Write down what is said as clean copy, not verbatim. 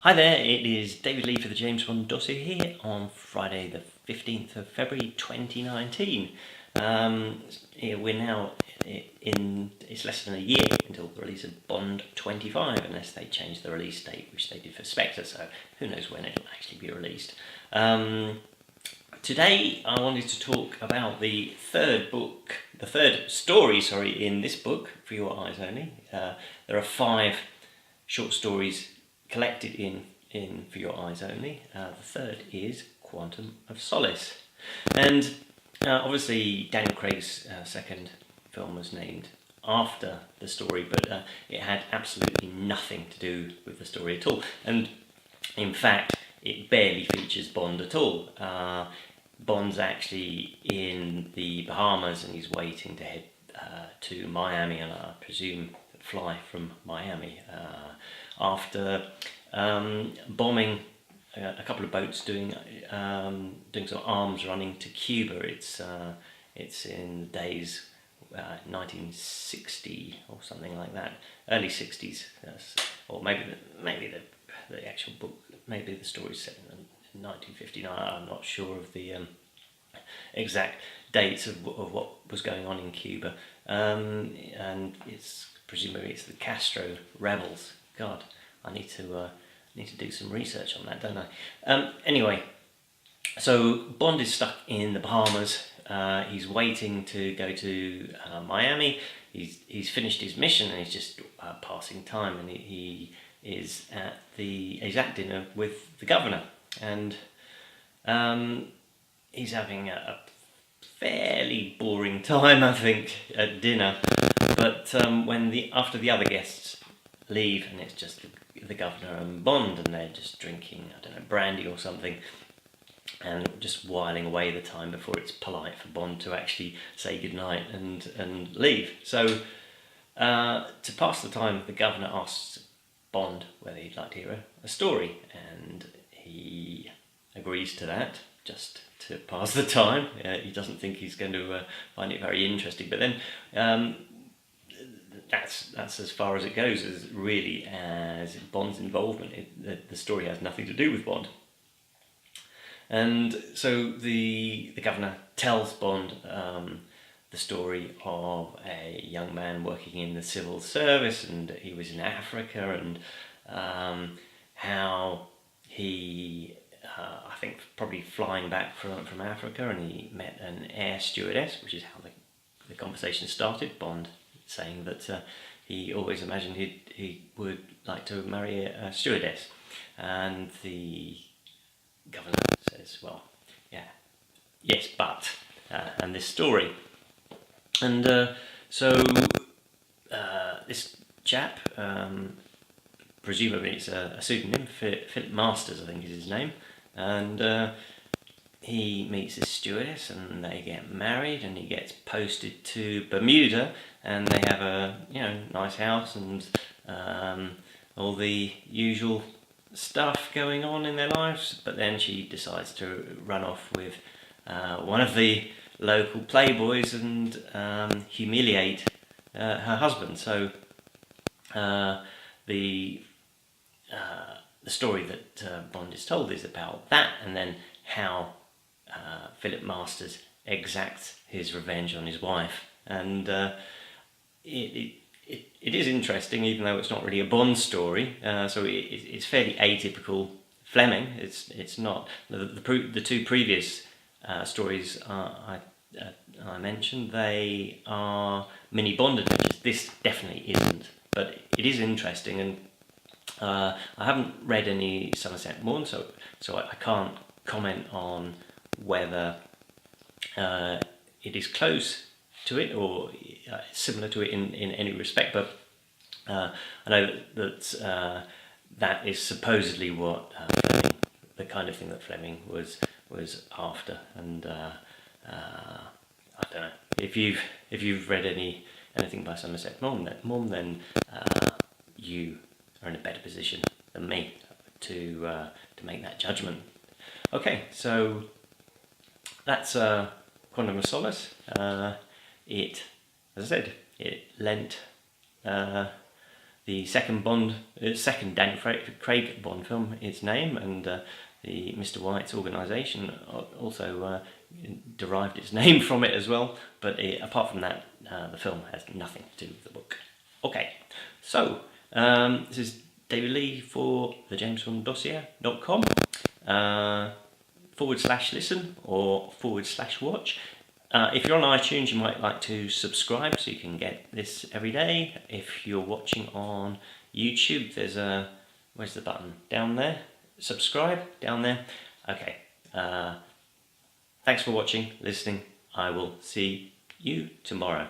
Hi there, it is David Lee for the James Bond dossier here on Friday the 15th of February 2019. We're now it's less than a year until the release of Bond 25, unless they change the release date, which they did for Spectre, so who knows when it'll actually be released. Today I wanted to talk about the third story in this book, For Your Eyes Only. There are 5 short stories collected in For Your Eyes Only. The third is Quantum of Solace. And obviously Daniel Craig's second film was named after the story, but it had absolutely nothing to do with the story at all. And in fact, it barely features Bond at all. Bond's actually in the Bahamas and he's waiting to head to Miami, and I presume fly from Miami after bombing a couple of boats doing some arms running to Cuba. It's in the days 1960 or something like that, early 60s, or maybe the actual book, maybe the story's set in 1959. I'm not sure of the exact dates of what was going on in Cuba, and presumably it's the Castro rebels. God, I need to do some research on that, don't I? Anyway, so Bond is stuck in the Bahamas. He's waiting to go to Miami. He's finished his mission and he's just passing time, and he's at dinner with the governor, and he's having a fairly boring time, I think, at dinner. But after the other guests leave, and it's just the governor and Bond, and they're just drinking, I don't know, brandy or something, and just whiling away the time before it's polite for Bond to actually say goodnight and leave. So to pass the time, the governor asks Bond whether he'd like to hear a story, and he agrees to that just to pass the time. He doesn't think he's going to find it very interesting, but then that's as far as it goes, as really as Bond's involvement. The story has nothing to do with Bond. And so the governor tells Bond the story of a young man working in the civil service, and he was in Africa, and how he, I think probably flying back from Africa, and he met an air stewardess, which is how the conversation started. Bond saying that he always imagined he would like to marry a stewardess, and the governor says, well, yeah, yes, but, and this story. And so this chap, presumably it's a pseudonym, Philip Masters I think is his name, and he meets this stewardess and they get married, and he gets posted to Bermuda, and they have a nice house and all the usual stuff going on in their lives. But then she decides to run off with one of the local playboys and humiliate her husband. So the story that Bond is told is about that, and then how Philip Masters exacts his revenge on his wife. And it is interesting, even though it's not really a Bond story. So it's fairly atypical Fleming. It's not the 2 previous stories I mentioned. They are mini Bond adventures. This definitely isn't, but it is interesting. And I haven't read any Somerset Maugham, so I can't comment on whether it is close to it or similar to it in any respect, but I know that that is supposedly what Fleming, the kind of thing that Fleming was after. And I don't know, if you've read anything by Somerset Maugham, then you are in a better position than me to make that judgment. Okay, so that's Quantum of Solace. It, as I said, it lent the second Daniel Craig Bond film its name, and the Mr. White's organisation also derived its name from it as well. But apart from that, the film has nothing to do with the book. Okay, so this is David Lee for the JamesBondDossier.com. /listen or /watch. If you're on iTunes, you might like to subscribe so you can get this every day. If you're watching on YouTube, there's where's the button? Down there. Subscribe, down there. Okay. Thanks for watching, listening. I will see you tomorrow.